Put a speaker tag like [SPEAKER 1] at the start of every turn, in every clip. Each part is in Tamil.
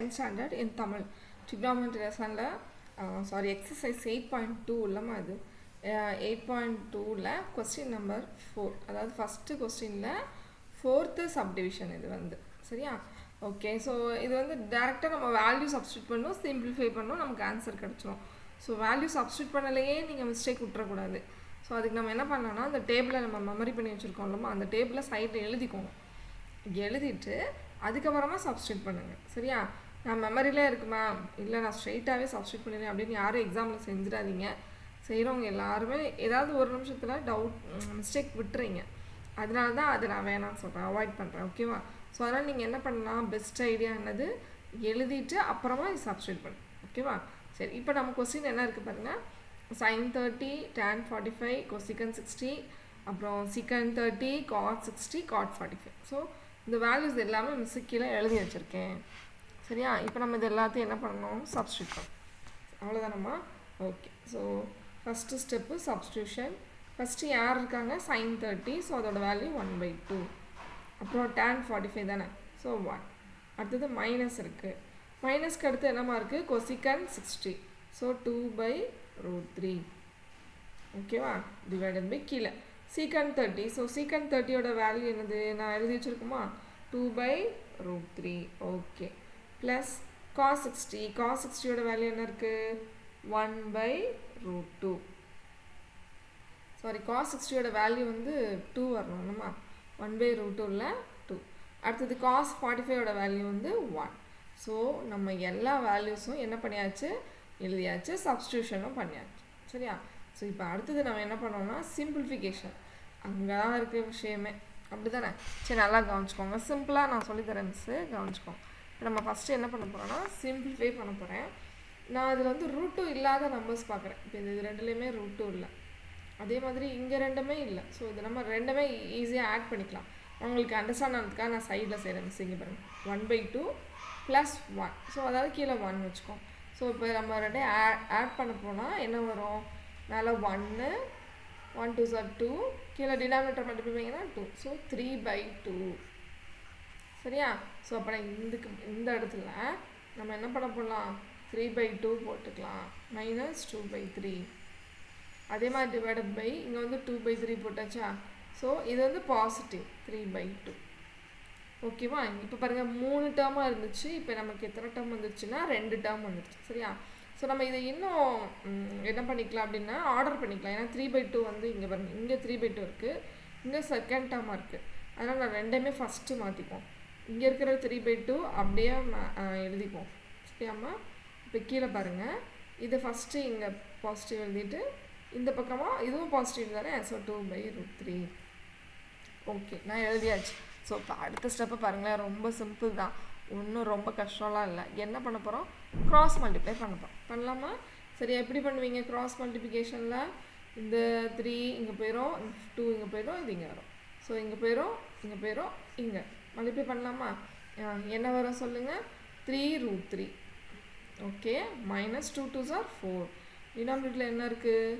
[SPEAKER 1] second standard in Tamil. Trigonometry lesson exercise 8.2 உள்ளமா இது 8.2ல question number 4 அதாவது first questionல fourth subdivision இது வந்து சரியா ஓகே ஸோ இது வந்து டேரெக்டாக நம்ம வேல்யூ சப்ஸ்டியூட் பண்ணணும் சிம்பிளிஃபை பண்ணணும் நமக்கு ஆன்சர் கிடச்சிரும் ஸோ வேல்யூ சப்ஸ்டியூட் பண்ணலையே நீங்கள் மிஸ்டேக் விட்டுறக்கூடாது ஸோ அதுக்கு நம்ம என்ன பண்ணலாம்னா அந்த டேபிளை நம்ம மெமரி பண்ணி வச்சுருக்கோம் இல்லைமா அந்த டேபிளை சைடில் எழுதிக்கோங்க எழுதிட்டு அதுக்கப்புறமா சப்ஸ்டியூட் பண்ணுங்கள் சரியா நான் மெமரியிலே இருக்குமா இல்லை நான் ஸ்ட்ரெயிட்டாகவே சப்ஸ்டியூட் பண்ணிடுறேன் அப்படின்னு யாரும் எக்ஸாமில் செஞ்சிடாதீங்க செய்கிறவங்க எல்லாருமே ஏதாவது ஒரு நிமிஷத்தில் டவுட் மிஸ்டேக் விட்டுறீங்க அதனால தான் அது நான் வேணாம்னு சொல்கிறேன் அவாய்ட் பண்ணுறேன் ஓகேவா ஸோ அதனால் நீங்கள் என்ன பண்ணலாம் பெஸ்ட் ஐடியா என்னது எழுதிட்டு அப்புறமா சப்ஸ்டியூட் பண்ணு ஓகேவா சரி இப்போ நம்ம கொஸ்டின் என்ன இருக்குது பாருங்கள் sin 30 tan 45 cosecant 60 அப்புறம் secant 30 cot 60 cot 45 ஸோ இந்த வேல்யூஸ் எல்லாமே மிஸ் கீழே எழுதி வச்சுருக்கேன் சரியா இப்போ நம்ம இது எல்லாத்தையும் என்ன பண்ணணும் சப்ஸ்டியூட் பண்ணணும் அவ்வளோதானம்மா okay so first step substitution first யார் இருக்காங்க sin 30 ஸோ அதோட வேல்யூ 1/2 அப்புறம் tan 45 தானே ஸோ 1 அடுத்தது மைனஸ் இருக்குது மைனஸ்க்கு அடுத்து என்னமா இருக்குது cosecant 60 ஸோ 2/√3 ஓகேவா டிவைடட் பை கீழே secant 30 ஸோ secant 30யோட வேல்யூ என்னது நான் எழுதி வச்சுருக்குமா 2/√3 ஓகே ப்ளஸ் cos 60 cos 60யோட வேல்யூ என்ன இருக்குது 1/√2 சாரி cos 60யோட வேல்யூ வந்து 2 வரணும் என்னம்மா 1/√2ல 2 அடுத்தது cos 45யோட வேல்யூ வந்து 1 ஸோ நம்ம எல்லா வேல்யூஸும் என்ன பண்ணியாச்சு எழுதியாச்சு சப்ஸ்டியூஷனும் பண்ணியாச்சு சரியா ஸோ இப்போ அடுத்தது நம்ம என்ன பண்ணோம்னா சிம்பிளிஃபிகேஷன் அங்கே தான் இருக்கிற விஷயமே அப்படி தானே சரி நல்லா கவனிச்சுக்கோங்க சிம்பிளாக நான் சொல்லித்தரேன் மிஸ்ஸு கவனிச்சுக்கோங்க இப்போ நம்ம ஃபஸ்ட்டு என்ன பண்ண போகிறோன்னா சிம்பிளிஃபை பண்ண போகிறேன் நான் அதில் வந்து √2 இல்லாத நம்பர்ஸ் பார்க்குறேன் இப்போ இது ரெண்டுலேயுமே √2 இல்லை அதே மாதிரி இங்கே ரெண்டுமே இல்லை ஸோ இது நம்ம ரெண்டுமே ஈஸியாக ஆட் பண்ணிக்கலாம் உங்களுக்கு அண்டர்ஸ்டாண்ட் ஆனதுக்காக நான் சைடில் செய்கிறேன் மிஸ் இங்கே பாருங்கள் 1/2 + 1 ஸோ அதாவது கீழே 1 வச்சுக்கோம் ஸோ இப்போ நம்ம ரெண்டையும் ஆட் பண்ண போனால் என்ன வரும் மேலே 1 1 2 2 கீழே டினாமினேட்டர் மல்டிப்ளிஃபைங்கன்னா 2 ஸோ 3/2 சரியா ஸோ அப்போ இந்த இடத்துல நம்ம என்ன பண்ண போடலாம் 3/2 போட்டுக்கலாம் -2/3 அதே மாதிரி டிவைடட் பை இங்கே வந்து 2/3 போட்டாச்சா ஸோ இது வந்து பாசிட்டிவ் 3/2 ஓகேவா இப்போ பாருங்கள் 3 டேர்மாக இருந்துச்சு இப்போ நமக்கு எத்தனை டேர்ம் வந்துருச்சுன்னா 2 டேர்ம் வந்துருச்சு சரியா ஸோ நம்ம இதை இன்னும் என்ன பண்ணிக்கலாம் அப்படின்னா ஆர்டர் பண்ணிக்கலாம் ஏன்னா 3/2 வந்து இங்கே பாருங்கள் இங்கே 3/2 இருக்குது இங்கே செகண்ட் டேர்மாக இருக்குது அதனால் நான் ரெண்டையுமே ஃபஸ்ட்டு மாற்றிப்போம் இங்கே இருக்கிற 3/2 அப்படியே எழுதிப்போம் சரியாம்மா இப்போ கீழே பாருங்கள் இதை ஃபஸ்ட்டு இங்கே பாசிட்டிவ் எழுதிட்டு இந்த பக்கமாக இதுவும் பாசிட்டிவ் தானே ஸோ 2/√3 ஓகே நான் எழுதியாச்சு ஸோ இப்போ அடுத்த ஸ்டெப்பை பாருங்களேன் ரொம்ப சிம்பிள் தான் ஒன்றும் ரொம்ப கஷ்டம்லாம் இல்லை என்ன பண்ண போகிறோம் க்ராஸ் மல்டிப்ளை பண்ண போகிறோம் பண்ணலாமா சரி எப்படி பண்ணுவீங்க க்ராஸ் மல்டிப்ளிகேஷனில் இந்த 3 இங்கே போயிடும் 2 இங்கே போயிடும் இது இங்கே வரும் ஸோ இங்கே போயிடும் இங்கே மல்டிப்ளை பண்ணலாமா என்ன வரும் சொல்லுங்கள் 3√3 ஓகே -2 2s are 4 டினாமினேட்டரில் என்ன இருக்குது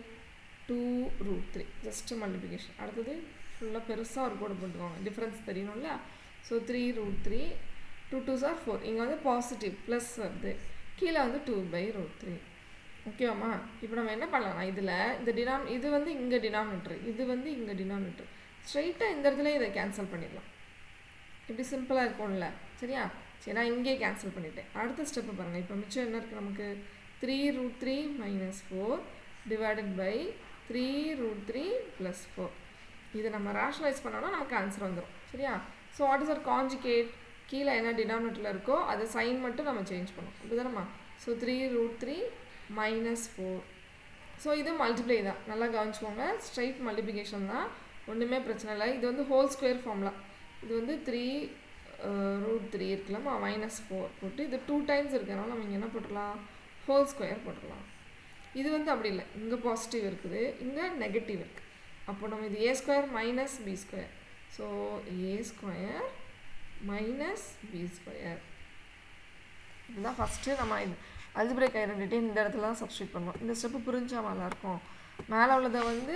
[SPEAKER 1] 2√3 ஜஸ்ட் மல்டிப்ளிகேஷன் அடுத்தது ஃபுல்லாக பெருசாக ஒரு கோடு போட்டுக்கோங்க டிஃப்ரென்ஸ் தெரியணும்ல ஸோ 3√3 2 2s are 4 இங்கே வந்து பாசிட்டிவ் ப்ளஸ் வருது கீழே வந்து 2/√3 ஓகேவாம்மா இப்போ நம்ம என்ன பண்ணலாம்னா இதில் இந்த இது வந்து இங்கே டினாமினேட்டர் இது வந்து இங்கே டினாமினேட்டர் ஸ்ட்ரைட்டாக இந்த இடத்துல இதை கேன்சல் பண்ணிடலாம் இப்படி சிம்பிளாக இருக்கும்ல சரியா சரி நான் இங்கே கேன்சல் பண்ணிட்டேன் அடுத்த ஸ்டெப்பு பாருங்கள் இப்போ மிச்சம் என்ன இருக்குது நமக்கு 3√3 - 4 டிவைடட் பை 3√3 + 4 இதை நம்ம ரேஷனலைஸ் பண்ணோன்னா நமக்கு ஆன்சர் வந்துடும் சரியா so what is R conjugate கீழே என்ன டினாமினேட்டரில் இருக்கோ அது சைன் மட்டும் நம்ம சேஞ்ச் பண்ணோம் அப்படி தானம்மா ஸோ 3√3 - 4 ஸோ இது மல்டிப்ளை தான் நல்லா கவனிச்சுக்கோங்க ஸ்ட்ரைட் மல்டிப்ளிகேஷன் தான் ஒன்றுமே பிரச்சனை இல்லை இது வந்து ஹோல் ஸ்கொயர் ஃபார்முலா இது வந்து 3√3 இருக்கலாமா -4 போட்டு இது 2 டைம்ஸ் இருக்கிறனால நம்ம இங்கே என்ன போட்டுடலாம் ஹோல் ஸ்கொயர் போட்டுடலாம் இது வந்து அப்படி இல்லை இங்கே பாசிட்டிவ் இருக்குது இங்கே நெகட்டிவ் இருக்குது அப்போ நம்ம இது a² - b². So a² - b². இதுதான் ஃபஸ்ட்டு நம்ம அல்ஜிப்ரேக் ஐடென்டிட்டி இந்த இடத்துல தான் சப்ஸ்டியூட் பண்ணுவோம் இந்த ஸ்டெப்பு புரிஞ்சால் நல்லாயிருக்கும் மேலே உள்ளதை வந்து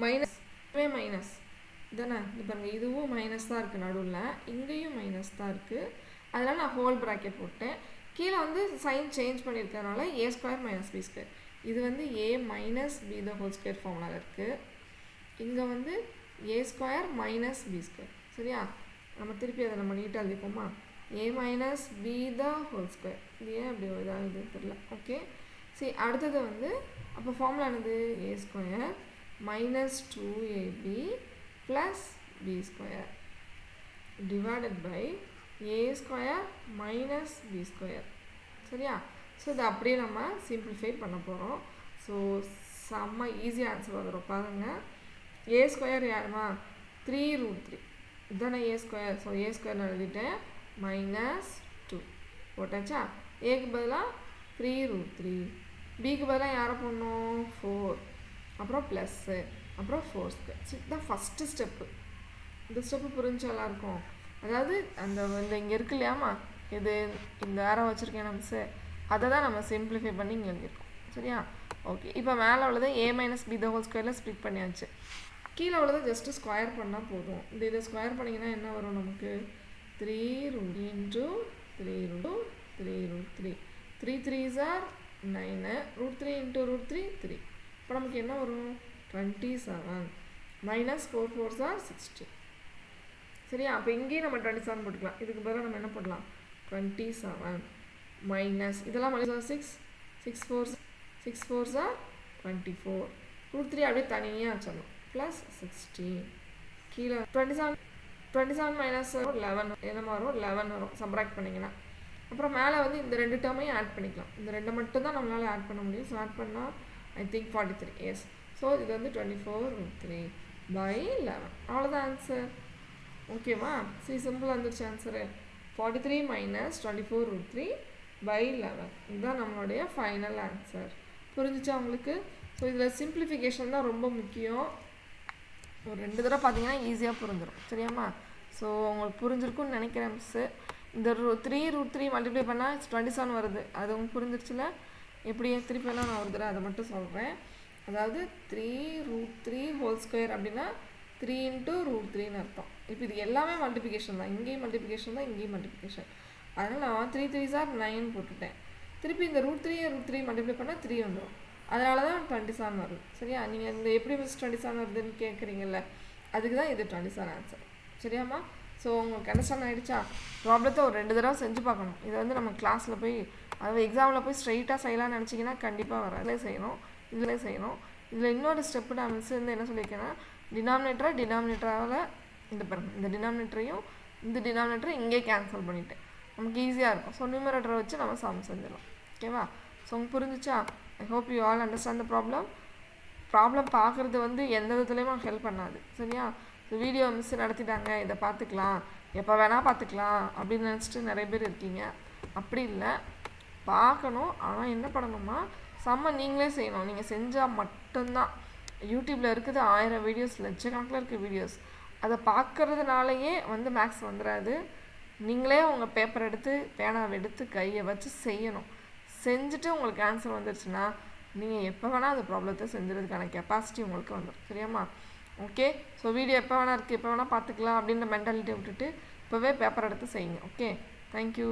[SPEAKER 1] மைனஸ் தானே இது பாருங்கள் இதுவும் மைனஸ் தான் இருக்குது நடுவில் இங்கேயும் மைனஸ் தான் இருக்குது அதனால் நான் ஹோல் ப்ராக்கெட் போட்டேன் கீழே வந்து சைன் சேஞ்ச் பண்ணியிருக்கிறதுனால a square minus b square. இது வந்து a minus b the whole square ஃபார்முலாவில் இருக்குது. இங்கே வந்து a square minus b square. சரியா, நம்ம திருப்பி அதை நம்ம நீட்டாக எழுதிப்போமா? A minus b the whole square. இது ஏன் அப்படி இதாகுது தெரியல. ஓகே, சரி, அடுத்தது வந்து அப்போ ஃபார்முலா என்னது? A square minus 2ab plus b square divided by a square minus b square. சரியா, ஸோ இதை அப்படியே நம்ம சிம்பிளிஃபை பண்ண போகிறோம். ஸோ செம்ம ஈஸி ஆன்சர் வந்துடும் பாருங்கள். ஏ ஸ்கொயர் யாருமா? 3√3 இதுதானே ஏ ஸ்கொயர். ஸோ ஏ ஸ்கொயர்னு எழுதிட்டேன். மைனஸ் 2 போட்டாச்சா? ஏக்கு பதிலாக 3√3, பிக்கு பதிலாக யாரை போடணும்? 4, அப்புறம் ப்ளஸ்ஸு, அப்புறம் 4 ஸ்கொயர். ஸோ இதுதான் ஃபஸ்ட்டு ஸ்டெப்பு. இந்த ஸ்டெப்பு புரிஞ்சாலாம் இருக்கும். அதாவது அந்த இங்கே இருக்கு இல்லையாம்மா, இது இந்த ஆரோ வச்சுருக்கேன் நம்ம, அதை தான் நம்ம சிம்பிளிஃபை பண்ணி இங்கே எழுதியிருக்கோம். சரியா, ஓகே. இப்போ மேலே உள்ளதை a minus b the whole ஸ்கொயரில் ஸ்ப்ளிட் பண்ணியாச்சு. கீழே உள்ளதை ஜஸ்ட்டு ஸ்கொயர் பண்ணால் போதும். இதை ஸ்கொயர் பண்ணிங்கன்னா என்ன வரும் நமக்கு? 3 into 3√3 3 3s are 9, √3 into √3 3. இப்போ நமக்கு என்ன வரும்? 27 மைனஸ் 4 4s are 16. சரியா, அப்போ இங்கேயும் நம்ம 27 போட்டுக்கலாம். இதுக்கு பதிலாக நம்ம என்ன போடலாம்? 27 மைனஸ் இதெல்லாம் மைனஸ் 6 4s are 24, √3 அப்படியே தனியாக வச்சிடணும், ப்ளஸ் 16. கீழே 27 மைனஸ் 11 என்ன வரும்? 11 வரும் சப்ராக்ட் பண்ணிங்கன்னா. அப்புறம் மேலே வந்து இந்த 2 டேர்மையும் ஆட் பண்ணிக்கலாம். இந்த 2 மட்டும் தான் நம்மளால் ஆட் பண்ண முடியும். ஸோ ஆட் பண்ணால் ஐ திங்க் 43. எஸ், ஸோ இது வந்து 24√3 by 11. அவ்வளோதான் ஆன்சர். ஓகேவா? சரி, சிம்பிளாக வந்துருச்சு ஆன்சரு. 43 மைனஸ் 24√3 by 11 இதுதான் நம்மளுடைய ஃபைனல் ஆன்சர். புரிஞ்சிச்சா உங்களுக்கு? ஸோ இதில் சிம்பிளிஃபிகேஷன் தான் ரொம்ப முக்கியம். ஒரு 2 தடவை பார்த்தீங்கன்னா ஈஸியாக புரிஞ்சிடும். சரியாம்மா? ஸோ உங்களுக்கு புரிஞ்சிருக்குன்னு நினைக்கிறேன் மிஸ்ஸு. இந்த 3√3 மல்டிப்ளை பண்ணால் 27 வருது. அது உங்களுக்கு புரிஞ்சிருச்சுல? எப்படி திருப்பி வேணால் நான் ஒரு தடவை அதை மட்டும் சொல்கிறேன். அதாவது 3√3 ஹோல் ஸ்கொயர் அப்படின்னா 3 into √3ன்னு அர்த்தம். இப்போ இது எல்லாமே மல்டிப்ளிகேஷன் தான். இங்கேயும் மல்டிப்ளிகேஷன் தான், இங்கேயும் மல்டிப்ளிகேஷன். அதனால் நான் 3 3s are 9 போட்டுட்டேன். திருப்பி இந்த √3 மல்டிப்ளை பண்ணால் 3 வந்துடும். அதனால தான் 27 வருது. சரியா, நீங்கள் இந்த எப்படி மிஸ் 27 வருதுன்னு கேட்குறீங்கல்ல, அதுக்கு தான் இது 27 ஆன்சர். சரியாம்மா? ஸோ உங்களுக்கு அண்டர்ஸ்டாண்ட் ஆகிடுச்சா? ப்ராப்ளத்தை ஒரு 2 தடவை செஞ்சு பார்க்கணும். இதை வந்து நம்ம கிளாஸில் போய் அதாவது எக்ஸாமில் போய் ஸ்ட்ரைட்டாக செய்யலாம்னு நினச்சிங்கன்னா கண்டிப்பாக வராது. செய்யணும், இதில் செய்யணும். இதில் இன்னொரு ஸ்டெப்பு நான் மிஸ் வந்து என்ன சொல்லியிருக்கேன்னா, டினாமினேட்டரால் இந்த பாருங்கள், இந்த டினாமினேட்டரையும் இந்த டினாமினேட்டரை இங்கே கேன்சல் பண்ணிவிட்டேன். நமக்கு ஈஸியாக இருக்கும். ஸோ நியூமரேட்டரை வச்சு நம்ம சம் செஞ்சிடலாம். ஓகேவா? ஸோ உங்களுக்கு புரிஞ்சிச்சா? I hope you all understand the problem பார்க்குறது வந்து எந்த விதத்துலேயும் ஹெல்ப் பண்ணாது. சரியா? ஸோ வீடியோ மிஸ் நடத்திட்டாங்க, இதை பார்த்துக்கலாம், எப்போ வேணால் பார்த்துக்கலாம் அப்படின்னு நினச்சிட்டு நிறைய பேர் இருக்கீங்க. அப்படி இல்லை, பார்க்கணும். ஆனால் என்ன பண்ணணுமா, செம்ம நீங்களே செய்யணும். நீங்கள் செஞ்சால் மட்டும்தான். யூடியூப்பில் இருக்குது 1000 வீடியோஸ், லட்சக்கணக்கில் இருக்க வீடியோஸ். அதை பார்க்குறதுனாலையே வந்து மேக்ஸ் வந்துடாது. நீங்களே உங்கள் பேப்பர் எடுத்து பேனாவை எடுத்து கையை வச்சு செய்யணும். செஞ்சுட்டு உங்களுக்கு ஆன்சர் வந்துருச்சுன்னா நீங்கள் எப்போ வேணால் அந்த ப்ராப்ளத்தை செஞ்சுறதுக்கான கெப்பாசிட்டி உங்களுக்கு வந்துடும். சரியாம்மா? ஓகே. ஸோ வீடியோ எப்போ வேணால் இருக்குது, எப்போ வேணால் பார்த்துக்கலாம் அப்படின்ற மென்டாலிட்டியை விட்டுட்டு இப்போவே பேப்பர் எடுத்து செய்யுங்க. Okay, thank you.